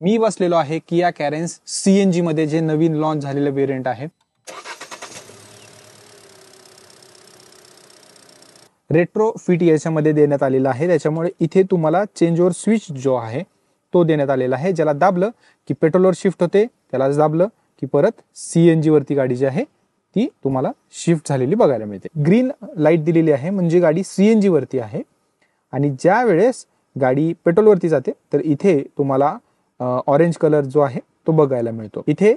मी बसलेलो आहे KIA Carens CNG मध्ये, जे नवीन लॉन्च झालेलं वेरियंट आहे. रेट्रो फिट याच्यामध्ये देण्यात आलेला आहे. त्याच्यामुळे इथे तुम्हाला चेंज ओव्हर स्विच जो आहे तो देण्यात आलेला आहे. ज्याला दाबलं की पेट्रोलवर शिफ्ट होते, त्याला दाबलं की परत सीएनजी वरती गाडी जी आहे ती तुम्हाला शिफ्ट झालेली बघायला मिळते. ग्रीन लाईट दिलेली आहे म्हणजे गाडी सीएनजी वरती आहे. आणि ज्या वेळेस गाडी पेट्रोलवरती जाते तर इथे तुम्हाला ऑरेंज कलर जो आहे तो बघायला मिळतो. इथे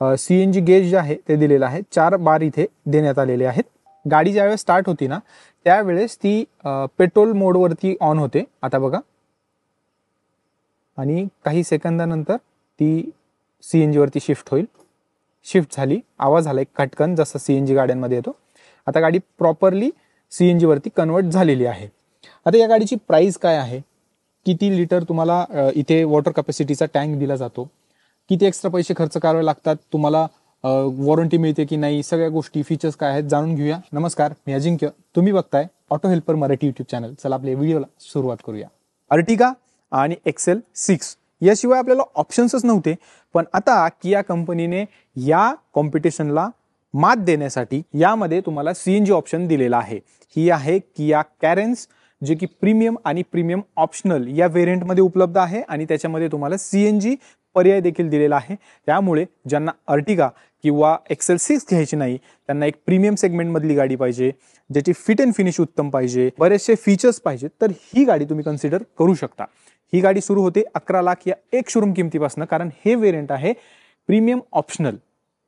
सीएनजी गेज जे आहे ते दिलेलं आहे. 4 बार इथे देण्यात आलेले आहेत. गाडी ज्यावेळेस स्टार्ट होती ना त्यावेळेस ती पेट्रोल मोडवरती ऑन होते. आता बघा, आणि काही सेकंदानंतर ती सीएनजी वरती शिफ्ट होईल. शिफ्ट झाली, आवाज झाला एक खटकन जसा सीएनजी गाड्यांमध्ये येतो. आता गाडी प्रॉपरली सीएनजी वरती कन्वर्ट झालेली आहे. आता या गाडीची प्राइस काय आहे, किती लिटर तुम्हाला इथे वॉटर कॅपॅसिटीचा टँक दिला जातो, किती एक्स्ट्रा पैसे खर्च करावे लागतात, तुम्हाला वॉरंटी मिळते की नाही, सगळ्या गोष्टी फीचर्स काय आहेत जाणून घेऊया. नमस्कार, मी अजिंक्य, तुम्ही बघताय auto helper Marathi YouTube channel. चला आपल्या व्हिडिओला सुरुवात करूया. अर्टिगा आणि XL6 याशिवाय आपल्याला ऑप्शन्सच नव्हते. पण आता किया कंपनीने या कॉम्पिटिशनला मात देण्यासाठी यामध्ये तुम्हाला सीएनजी ऑप्शन दिलेला आहे. ही आहे किया कॅरेन्स, जे की प्रीमियम आणि प्रीमियम ऑप्शनल या व्हेरियंटमध्ये उपलब्ध आहे. आणि त्याच्यामध्ये तुम्हाला सीएनजी पर्याय देखील दिलेला आहे. त्यामुळे ज्यांना अर्टिगा किंवा XL6 घ्यायची नाही, त्यांना एक प्रीमियम सेगमेंटमधली गाडी पाहिजे, ज्याची फिट अँड फिनिश उत्तम पाहिजे, बरेचसे फीचर्स पाहिजे, तर ही गाडी तुम्ही कन्सिडर करू शकता. ही गाडी सुरू होते 11 लाख या एक शोरूम किमतीपासून, कारण हे व्हेरियंट आहे प्रीमियम ऑप्शनल.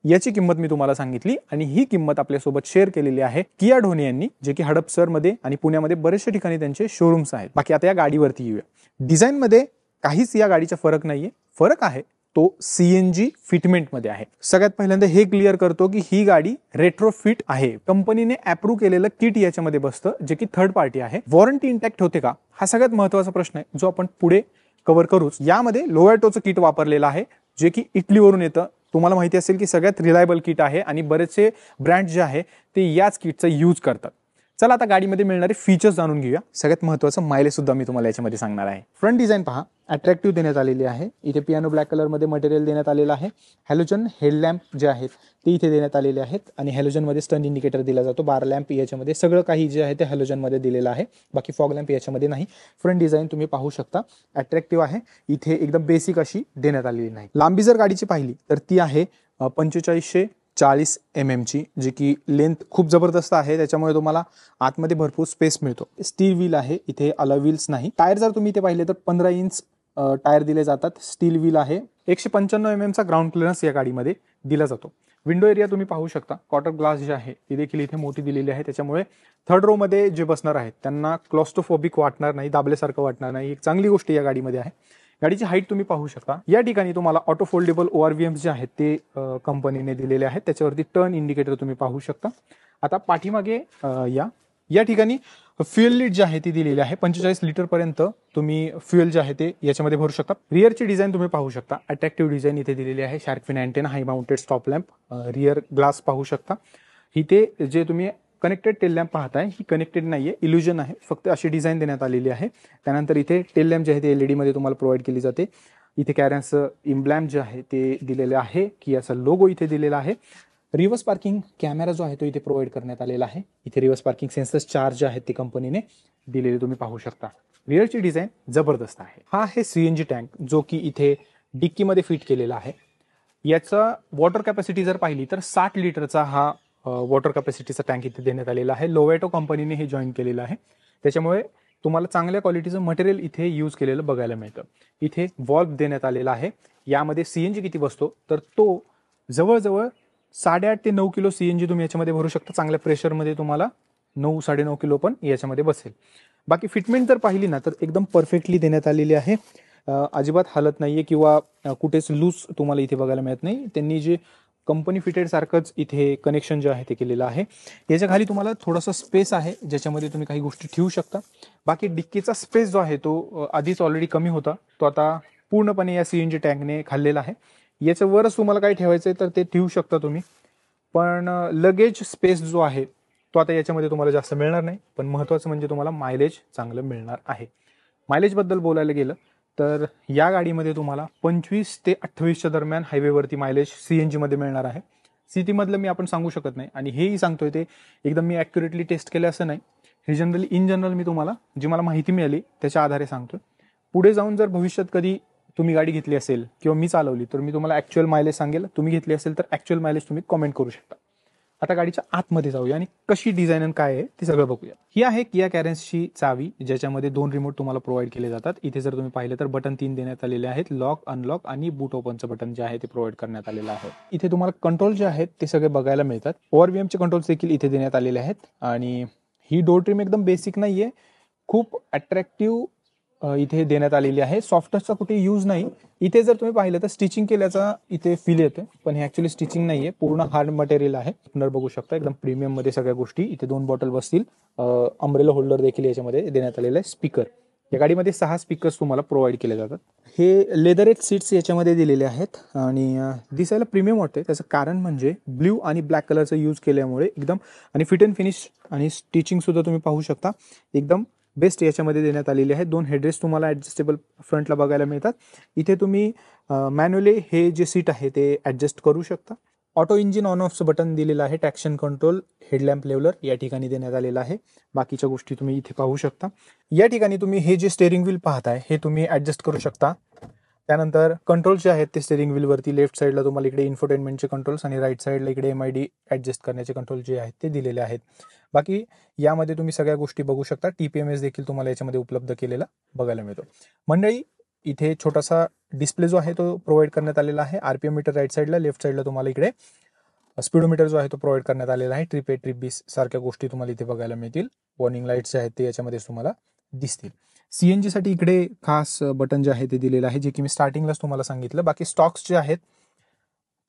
याची किंमत मी तुम्हाला सांगितली आणि ही किंमत आपल्यासोबत शेअर केलेली आहे किया ढोणे यांनी, जे की हडपसरमध्ये आणि पुण्यामध्ये बरेचशा ठिकाणी त्यांचे शोरूम्स आहेत. बाकी आता या गाडीवरती येऊया. डिझाईनमध्ये काहीच या गाडीचा फरक नाहीये. फरक आहे तो सीएनजी फिटमेंटमध्ये आहे. सगळ्यात पहिल्यांदा हे क्लिअर करतो की ही गाडी रेट्रो फिट आहे. कंपनीने अप्रूव्ह केलेलं किट याच्यामध्ये बसतं, जे की थर्ड पार्टी आहे. वॉरंटी इंटॅक्ट होते का, हा सगळ्यात महत्वाचा प्रश्न आहे, जो आपण पुढे कव्हर करूच. यामध्ये लोवॅटोचं किट वापरलेलं आहे, जे की इटलीवरून येतं. तुम्हाला माहिती असेल की सगळ्यात रिलायबल किट आहे आणि बरेचसे ब्रँड जे आहे ते याच किटचा यूज करतात. चला आता गाडीमध्ये मिळणारे फीचर्स जाणून घेऊया. सगळ्यात महत्त्वाचं मायलेज सुद्धा मी तुम्हाला याच्यामध्ये सांगणार आहे. फ्रंट डिझाईन पहा, अट्रॅक्टिव्ह देण्यात आलेली आहे. इथे पियानो ब्लॅक कलरमध्ये मटेरियल देण्यात आलेलं आहे. हॅलोजन हेडलॅम्प जे आहेत ते इथे देण्यात आलेले आहेत आणि हॅलोजनमध्ये स्टन इंडिकेटर दिला जातो. बार लॅम्प याच्यामध्ये सगळं काही जे आहे ते हॅलोजनमध्ये दिलेलं आहे. बाकी फॉग लॅम्प याच्यामध्ये नाही. फ्रंट डिझाईन तुम्ही पाहू शकता, अट्रॅक्टिव्ह आहे. इथे एकदम बेसिक अशी देण्यात आलेली नाही. लांबी जर गाडीची पाहिली तर ती आहे 4540 mm ची, जी की लेंथ खूप जबरदस्त आहे. त्याच्यामुळे तुम्हाला आतमध्ये भरपूर स्पेस मिळतो. स्टील व्हील आहे, इथे अलॉय व्हील्स नाही. टायर जर तुम्ही इथे पाहिले तर 15 इंच टायर दिले जातात. स्टील व्हील आहे. 195 mm चा ग्राउंड क्लिअरन्स या गाडीमध्ये दिला जातो. विंडो एरिया तुम्ही पाहू शकता, क्वार्टर ग्लास जे आहे ती देखील इथे मोठी दिलेली आहे. त्याच्यामुळे थर्ड रो मध्ये जे बसणार आहेत त्यांना क्लॉस्ट्रोफोबिक वाटणार नाही, दाबल्यासारखं वाटणार नाही. एक चांगली गोष्ट या गाडीमध्ये आहे. गाडीची हाईट तुम्ही पाहू शकता. या ठिकाणी तुम्हाला ऑटो फोल्डेबल ORVM जे आहेत ते कंपनीने दिलेले आहेत. त्याच्यावरती टर्न इंडिकेटर तुम्ही पाहू शकता. आता पाठीमागे या ठिकाणी फ्युएल लीड जी आहे ती दिलेली आहे. 45 लिटर पर्यंत तुम्ही फ्युएल जे आहे ते याच्यामध्ये भरू शकता. रिअरची डिझाईन तुम्ही पाहू शकता, अट्रॅक्टिव्ह डिझाईन इथे दिलेली आहे. Shark fin antenna, high mounted stop lamp, rear glass पाहू शकता. इथे जे तुम्ही कनेक्टेड टेल लॅम्प पाहताय ही कनेक्टेड नाहीये, इल्युजन आहे. फक्त अशी डिझाईन देण्यात आलेली आहे. त्यानंतर इथे टेल लॅम्प जे आहे ते LED मध्ये तुम्हाला प्रोव्हाइड केली जाते. इथे कॅरेन्सचं इम्ब्लॅम जे आहे ते दिलेलं आहे, की याचा लोगो इथे दिलेला आहे. रिव्हर्स पार्किंग कॅमेरा जो आहे तो इथे प्रोव्हाइड करण्यात आलेला आहे. इथे रिव्हर्स पार्किंग सेन्सर्स 4 जे आहेत ते कंपनीने दिलेले तुम्ही पाहू शकता. रिअरची डिझाईन जबरदस्त आहे. हा आहे सीएनजी टँक, जो की इथे डिक्कीमध्ये फिट केलेला आहे. याचा वॉटर कॅपॅसिटी जर पाहिली तर 60 लिटरचा हा वॉटर कॅपॅसिटीचा टँक इथे देण्यात आलेला आहे. लोवॅटो कंपनीने हे जॉईन केलेलं आहे. त्याच्यामुळे तुम्हाला चांगल्या क्वालिटीचं मटेरियल इथे यूज केलेलं बघायला मिळतं. इथे व्हॉल्व देण्यात आलेला आहे. यामध्ये सीएनजी किती बसतो तर तो जवळजवळ 8.5 ते 9 किलो सीएनजी तुम्ही याच्यामध्ये भरू शकता. चांगल्या प्रेशरमध्ये तुम्हाला 9-9.5 किलो पण याच्यामध्ये बसेल. बाकी फिटमेंट जर पाहिली ना तर एकदम परफेक्टली देण्यात आलेली आहे. अजिबात हालत नाहीये किंवा कुठेच लूज तुम्हाला इथे बघायला मिळत नाही. त्यांनी जे कंपनी फिटेड सारखंच इथे कनेक्शन जे आहे ते केलेलं आहे. याच्या खाली तुम्हाला थोडासा स्पेस आहे, ज्याच्यामध्ये तुम्ही काही गोष्टी ठेवू शकता. बाकी डिक्कीचा स्पेस जो आहे तो आधीच ऑलरेडी कमी होता, तो आता पूर्णपणे या सीएनजी टँकने खाल्लेला आहे. याच्या वरच तुम्हाला काही ठेवायचंय तर ते ठेवू शकता तुम्ही. पण लगेज स्पेस जो आहे तो आता याच्यामध्ये तुम्हाला जास्त मिळणार नाही. पण महत्त्वाचं म्हणजे तुम्हाला मायलेज चांगलं मिळणार आहे. मायलेज बद्दल बोलायला गेलं तर या गाडीमध्ये तुम्हाला 25 ते 28च्या दरम्यान हायवेवरती मायलेज CNG मध्ये मिळणार आहे. सिटीमधलं मी आपण सांगू शकत नाही आणि हेही सांगतोय ते एकदम मी ॲक्युरेटली टेस्ट केलं असं नाही. हे जनरली इन जनरल मी तुम्हाला जी मला माहिती मिळाली त्याच्या आधारे सांगतोय. पुढे जाऊन जर भविष्यात कधी तुम्ही गाडी घेतली असेल किंवा मी चालवली तर मी तुम्हाला ॲक्च्युअल मायलेज सांगेल. तुम्ही घेतली असेल तर ॲक्च्युअल मायलेज तुम्ही कमेंट करू शकता. आता गाडीच्या आतमध्ये जाऊया आणि कशी डिझाईन आणि काय आहे ते सगळं बघूया. ही आहे किया कॅरेन्सची चावी, ज्याच्यामध्ये 2 रिमोट तुम्हाला प्रोव्हाइड केले जातात. इथे जर तुम्ही पाहिलं तर बटन 3 देण्यात आलेले आहेत. लॉक, अनलॉक आणि बूट ओपनचं बटन जे आहे ते प्रोव्हाइड करण्यात आलेलं आहे. इथे तुम्हाला कंट्रोल जे आहेत ते सगळे बघायला मिळतात. ORVMचे कंट्रोल्स देखील इथे देण्यात आलेले आहेत. आणि ही डोर ट्रिम एकदम बेसिक नाहीये, खूप अट्रॅक्टिव्ह इथे देण्यात आलेली आहे. सॉफ्ट टचचा कुठे यूज नाही. इथे जर तुम्ही पाहिलं तर स्टिचिंग केल्याचा इथे फील येतोय, पण हे ऍक्च्युअली स्टिचिंग नाहीये, पूर्ण हार्ड मटेरियल आहे. नर बघू शकता एकदम प्रीमियम मध्ये सगळ्या गोष्टी. इथे 2 बॉटल बसतील. अम्ब्रेला होल्डर देखील याच्यामध्ये देण्यात आलेला आहे. स्पीकर, या गाडीमध्ये 6 स्पीकर्स तुम्हाला प्रोव्हाइड केले जातात. हे लेदरेट सीट्स याच्यामध्ये दिलेले आहेत आणि दिसायला प्रीमियम वाटते. त्याचं कारण म्हणजे ब्ल्यू आणि ब्लॅक कलरचा यूज केल्यामुळे एकदम, आणि फिट अँड फिनिश आणि स्टिचिंग सुद्धा तुम्ही पाहू शकता एकदम बेस्ट याच्यामध्ये देण्यात आलेली आहे. 2 हेडरेस्ट तुम्हाला ॲडजस्टेबल फ्रंटला बघायला मिळतात. इथे तुम्ही मॅन्युअली हे जे सीट आहे ते ॲडजस्ट करू शकता. ऑटो इंजिन ऑन ऑफचं बटन दिलेलं आहे. ट्रॅक्शन कंट्रोल, हेडलॅम्प लेवलर या ठिकाणी देण्यात आलेलं आहे. बाकीच्या गोष्टी तुम्ही इथे पाहू शकता. या ठिकाणी तुम्ही हे जे स्टेअरिंग व्हील पाहताय हे तुम्ही ॲडजस्ट करू शकता. त्यानंतर कंट्रोल्स जे आहेत ते स्टेअरिंग व्हीलवरती लेफ्ट साईडला तुम्हाला इकडे इन्फोटेनमेंटचे कंट्रोल्स आणि राईट साईडला इकडे MID ॲडजस्ट करण्याचे कंट्रोल जे आहेत ते दिलेले आहेत. बाकी यामध्ये तुम्ही सगळ्या गोष्टी बघू शकता. TPMS देखील तुम्हाला याच्यामध्ये उपलब्ध केलेला बघायला मिळतो. मंडळी, इथे छोटासा डिस्प्ले जो आहे तो प्रोव्हाइड करण्यात आलेला आहे. RPM मीटर राईट साईडला, लेफ्ट साईडला तुम्हाला इकडे स्पीडोमीटर जो आहे तो प्रोव्हाइड करण्यात आलेला आहे. ट्रिप A, ट्रिप B सारख्या गोष्टी तुम्हाला इथे बघायला मिळतील. वॉर्निंग लाईट्स जे आहेत ते याच्यामध्ये तुम्हाला दिसतील. CNG साठी इकडे खास बटन जे आहे ते दिलेलं आहे, जे की मी स्टार्टिंगलाच तुम्हाला सांगितलं. बाकी स्टॉक्स जे आहेत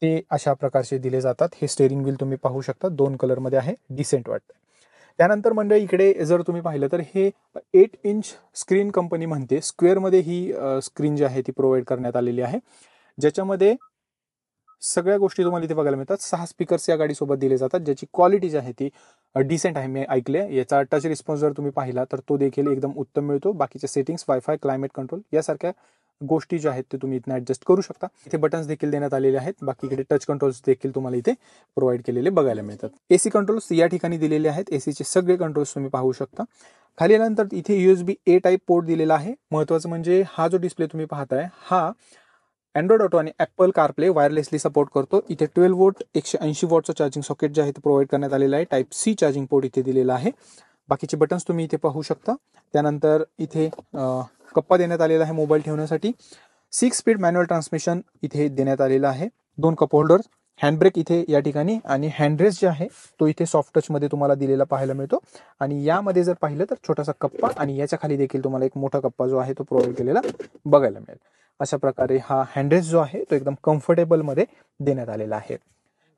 ते अशा प्रकारचे दिले जातात. हे स्टेअरिंग व्हील तुम्ही पाहू शकता, 2 कलरमध्ये आहे, डिसेंट वाटतं. त्यानंतर मंडळी इकडे जर तुम्ही पाहिलं तर हे 8 इंच स्क्रीन कंपनी म्हणते. स्क्वेअरमध्ये ही स्क्रीन जी आहे ती प्रोव्हाइड करण्यात आलेली आहे, ज्याच्यामध्ये सगळ्या गोष्टी तुम्हाला इथे बघायला मिळतात. 6 स्पीकर्स या गाडीसोबत दिले जातात, ज्याची क्वालिटी जी आहे ती डिसेंट आहे. मी ऐकले याचा टच रिस्पॉन्स जर तुम्ही पाहिला तर तो देखील एकदम उत्तम मिळतो. बाकीचे सेटिंग्स, वायफाय, क्लायमेट कंट्रोल यासारख्या गोष्टी ज्या आहेत ते तुम्ही इथे ऍडजस्ट करू शकता. इथे बटन्स देखील देण्यात आलेले आहेत. बाकी इकडे टच कंट्रोल्स देखील तुम्हाला इथे प्रोव्हाइड केलेले बघायला मिळतात. AC कंट्रोल्स या ठिकाणी दिलेले आहेत. एसीचे सगळे कंट्रोल्स तुम्ही पाहू शकता. खाली आल्यानंतर इथे USB A टाईप पोर्ट दिलेला आहे. महत्वाचं म्हणजे हा जो डिस्प्ले तुम्ही पाहताय हा अँड्रॉइड ऑटो आणि ॲपल कारप्ले वायरलेसली सपोर्ट करतो. इथे 12 वोल्ट 180 वॉटचं चार्जिंग सॉकेट जे आहे ते प्रोव्हाइड करण्यात आलेलं आहे. टाईप C चार्जिंग पोर्ट इथे दिलेला आहे. बाकीचे बटन्स तुम्ही इथे पाहू शकता. त्यानंतर इथे कप्पा देण्यात आलेला आहे मोबाईल ठेवण्यासाठी. 6 स्पीड मॅन्युअल ट्रान्समिशन इथे देण्यात आलेला आहे. 2 कप होल्डर, हँडब्रेक इथे या ठिकाणी, आणि हँडरेस्ट जे आहे तो इथे सॉफ्ट टचमध्ये तुम्हाला दिलेला पाहायला मिळतो. आणि यामध्ये जर पाहिलं तर छोटासा कप्पा आणि याच्या खाली देखील तुम्हाला एक मोठा कप्पा जो आहे तो प्रोव्हाइड केलेला बघायला मिळेल. अशा प्रकारे हा हँडरेस्ट जो आहे तो एकदम कम्फर्टेबल मध्ये देण्यात आलेला आहे.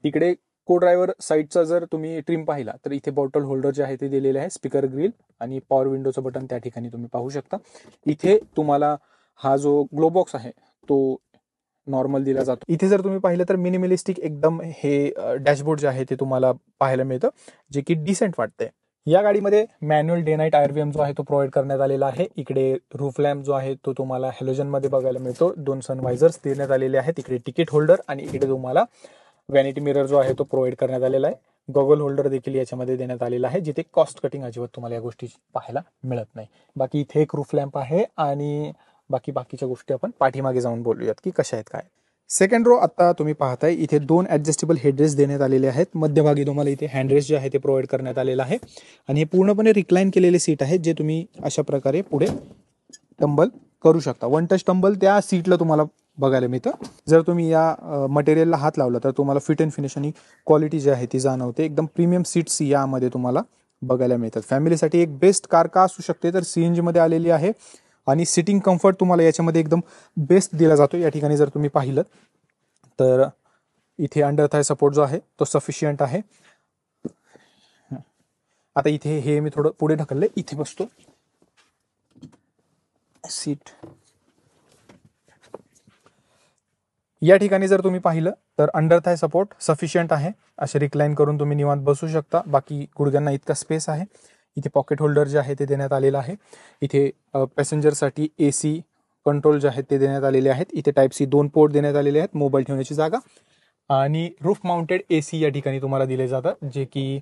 इकडे को ड्रायव्हर साईडचा जर तुम्ही ट्रिम पाहिला तर इथे बॉटल होल्डर जे आहे ते दिलेले आहे. स्पीकर ग्रिल आणि पॉवर विंडोचं बटन त्या ठिकाणी तुम्ही पाहू शकता. इथे तुम्हाला हा जो ग्लो बॉक्स आहे तो नॉर्मल दिला जातो. इथे जर तुम्ही पाहिलं तर मिनिमलिस्टिक एकदम हे डॅशबोर्ड जे आहे ते तुम्हाला पाहायला मिळतं, जे की डिसेंट वाटतंय. या गाडीमध्ये मॅन्युअल डे नाईट RVM जो आहे तो प्रोव्हाइड करण्यात आलेला आहे. इकडे रूफ लॅम्प जो आहे तो तुम्हाला हॅलोजन मध्ये बघायला मिळतो. 2 सनवायझर्स देण्यात आलेले आहेत. इकडे तिकीट होल्डर आणि इकडे तुम्हाला व्हॅनिटी मिरर जो आहे तो प्रोव्हाइड करण्यात आलेला आहे. गॉगल होल्डर देखील याच्यामध्ये देण्यात आलेला आहे, जिथे कॉस्ट कटिंग अजिबात तुम्हाला या गोष्टी पाहायला मिळत नाही. बाकी इथे एक रूफ लॅम्प आहे आणि बाकीच्या गोष्टी आपण पाठीमागे जाऊन बोलूयात की कशा आहेत काय. सेकंड रो आता तुम्ही पाहताय इथे 2 ऍडजस्टेबल हेडरेस्ट देण्यात आलेले आहेत. मध्यभागी तुम्हाला इथे हँडरेस्ट जे आहे ते प्रोव्हाइड करण्यात आलेलं आहे आणि हे पूर्णपणे रिक्लाइन केलेले सीट आहेत, जे तुम्ही अशा प्रकारे पुढे टंबल करू शकता. 1 टच टंबल त्या सीटला तुम्हाला बघायला मिळतं. जर तुम्ही या मटेरियलला हात लावला तर तुम्हाला फिट अँड फिनिश आणि क्वालिटी जी आहे ती जाणवते. एकदम प्रीमियम सीट्स यामध्ये तुम्हाला बघायला मिळतात. फॅमिलीसाठी एक बेस्ट कार का असू शकते तर CNG मध्ये आलेली आहे आणि सिटिंग कम्फर्ट तुम्हाला याच्यामध्ये एकदम बेस्ट दिला जातो. या ठिकाणी जर तुम्ही पाहिलं तर इथे अंडर थाय सपोर्ट जो आहे तो सफिशियंट आहे. आता इथे हे मी थोडं पुढे ढकलले, इथे बसतो सीट. या ठिकाणी जर तुम्ही पाहिलं तर अंडर थाय सपोर्ट सफिशियंट आहे. असे रिक्लाइन करून तुम्ही निवांत बसू शकता. बाकी गुडघ्यांना इतका स्पेस आहे. इथे पॉकेट होल्डर जे आहे ते देण्यात आलेलं आहे. इथे पॅसेंजरसाठी AC कंट्रोल जे आहेत ते देण्यात आलेले आहेत. इथे टाईप सी 2 पोर्ट देण्यात आलेले आहेत, मोबाईल ठेवण्याची जागा आणि रूफ माउंटेड AC या ठिकाणी तुम्हाला दिले जातात, जे की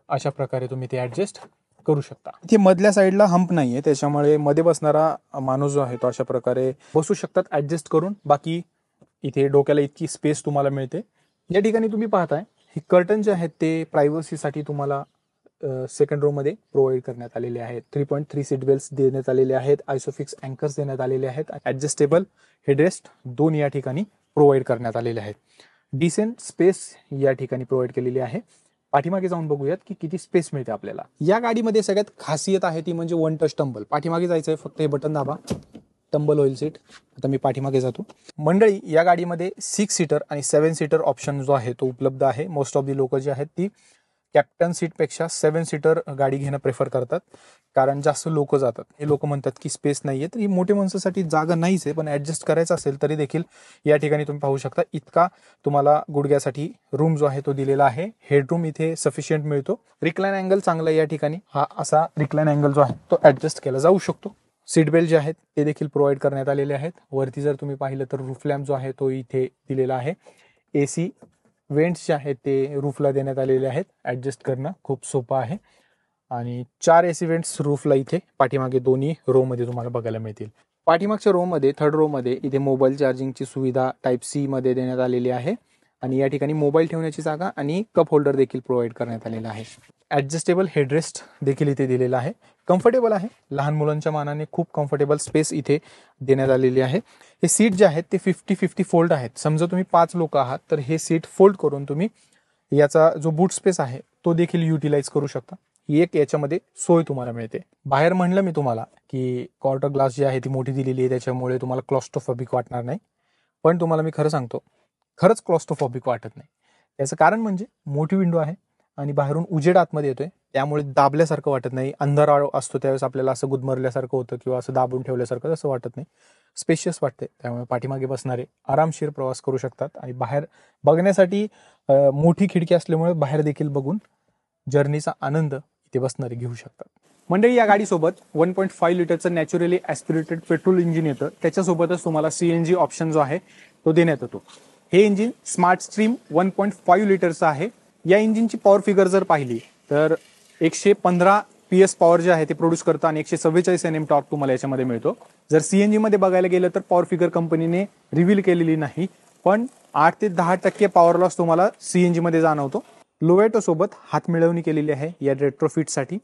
अशा प्रकारे तुम्ही ते ऍडजस्ट करू शकता. इथे मधल्या साईडला हंप नाहीये, त्याच्यामुळे मध्ये बसणारा माणूस जो आहे तो अशा प्रकारे बसू शकतात ऍडजस्ट करून. बाकी इथे डोक्याला इतकी स्पेस तुम्हाला मिळते. या ठिकाणी तुम्ही पाहताय हे कर्टन जे आहेत ते प्रायव्हसीसाठी तुम्हाला सेकंड रो मध्ये प्रोव्हाइड करण्यात आलेले आहेत. 3.3 सीट बेल्ट देण्यात आलेले आहेत. आयसोफिक्स अँकर्स देण्यात आलेले आहेत. ऍडजस्टेबल हेडरेस्ट 2 या ठिकाणी प्रोव्हाइड करण्यात आलेले आहेत. डिसेंट स्पेस या ठिकाणी प्रोव्हाइड केलेली आहे. पाठीमागे जाऊन बघूयात की किती स्पेस मिळते आपल्याला. या गाडीमध्ये सगळ्यात खासियत आहे ती म्हणजे वन टच टंबल. पाठीमागे जायचंय, फक्त हे बटन दाबा, टंबल होईल सीट. आता मी पाठीमागे जातो. मंडळी, या गाडीमध्ये 6 सीटर आणि 7 सीटर ऑप्शन जो आहे तो उपलब्ध आहे. मोस्ट ऑफ दी लोक जी आहेत ती कॅप्टन सीटपेक्षा 7 सीटर गाडी घेणं प्रेफर करतात, कारण जास्त लोक जातात. हे लोक म्हणतात की स्पेस नाहीये, तर ही मोठ्या माणसासाठी जागा नाहीच आहे, पण ऍडजस्ट करायचं असेल तरी देखील या ठिकाणी तुम्ही पाहू शकता इतका तुम्हाला गुडघ्यासाठी रूम जो आहे तो दिलेला आहे. हेडरूम इथे सफिशियंट मिळतो. रिक्लाइन अँगल चांगला आहे या ठिकाणी. हा असा रिक्लाइन अँगल जो आहे तो ऍडजस्ट केला जाऊ शकतो. सीट बेल्ट जे आहेत ते देखील प्रोव्हाइड करण्यात आलेले आहेत. वरती जर तुम्ही पाहिलं तर रूफ लॅम्प जो आहे तो इथे दिलेला आहे. AC वेंट्स जे आहेत ते रूफला देण्यात आलेले आहेत. ऍडजस्ट करणं खूप सोपं आहे आणि 4 AC वेंट्स रूफला इथे पाठीमागे दोन्ही रो मध्ये तुम्हाला बघायला मिळतील. पाठीमागच्या रो मध्ये, थर्ड रो मध्ये इथे मोबाईल चार्जिंगची सुविधा टाईप C मध्ये देण्यात आलेली आहे आणि या ठिकाणी मोबाईल ठेवण्याची जागा आणि कप होल्डर देखील प्रोव्हाइड करण्यात आलेला आहे. ऍडजस्टेबल हेडरेस्ट देखील इथे दिलेला आहे. कम्फर्टेबल आहे. लहान मुलांच्या मानाने खूप कम्फर्टेबल स्पेस इथे देण्यात आलेली आहे. हे सीट जे आहेत ते 50-50 फोल्ड आहेत. समजा तुम्ही 5 लोक आहात तर हे सीट फोल्ड करून तुम्ही याचा जो बूट स्पेस आहे तो देखील युटिलाइज करू शकता. ही एक याच्यामध्ये सोय तुम्हाला मिळते. बाहेर म्हणलं मी तुम्हाला की क्वार्टर ग्लास जी आहे ती मोठी दिलेली आहे, त्याच्यामुळे तुम्हाला क्लॉस्ट्रोफोबिक वाटणार नाही. पण तुम्हाला मी खरं सांगतो, खरंच क्लॉस्ट्रोफोबिक वाटत नाही. याचं कारण म्हणजे मोठी विंडो आहे आणि बाहेरून उजेड आतमध्ये येतोय, त्यामुळे दाबल्यासारखं वाटत नाही. अंधार असतो त्यावेळेस आपल्याला असं गुदमरल्यासारखं होतं किंवा असं दाबून ठेवल्यासारखं असं वाटत नाही. स्पेशियस वाटते, त्यामुळे पाठीमागे बसणारे आरामशीर प्रवास करू शकतात आणि बाहेर बघण्यासाठी मोठी खिडकी असल्यामुळे बाहेर देखील बघून जर्नीचा आनंद इथे बसणारे घेऊ शकतात. मंडळी, या गाडीसोबत 1.5 लिटरचं नॅचरली ॲस्पिरेटेड पेट्रोल इंजिन येतं. त्याच्यासोबतच तुम्हाला CNG ऑप्शन जो आहे तो देण्यात येतो. हे इंजिन स्मार्ट स्ट्रीम 1.5 लिटरचं आहे. या इंजिनची पॉवर फिगर जर पाहिली तर 115 PS पॉवर जे आहे ते प्रोड्यूस करतं आणि 144 Nm टॉर्क तुम्हाला याच्यामध्ये मिळतो. जर CNG मध्ये बघायला गेलं तर पॉवर फिगर कंपनीने रिव्हील केलेली नाही, पण 8 ते 10% पॉवर लॉस तुम्हाला CNG मध्ये जाणवतो. लोवेटो सोबत हात मिळवणी केलेली आहे या रेट्रोफिटसाठी,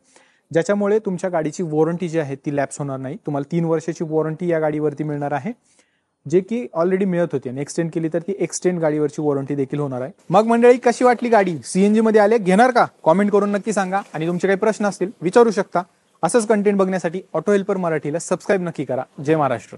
ज्याच्यामुळे तुमच्या गाडीची वॉरंटी जी आहे ती लॅप्स होणार नाही. तुम्हाला 3 वर्षाची वॉरंटी या गाडीवरती मिळणार आहे, जे की ऑलरेडी मिळत होती आणि एक्सटेंड केली तर ती एक्सटेंड गाडीवरची वॉरंटी देखील होणार आहे. मग मंडळी, कशी वाटली गाडी? CNG मध्ये आले, घेणार का? कॉमेंट करून नक्की सांगा आणि तुमचे काही प्रश्न असतील विचारू शकता. असंच कंटेंट बघण्यासाठी ऑटो हेल्पर मराठीला सबस्क्राईब नक्की करा. जय महाराष्ट्र.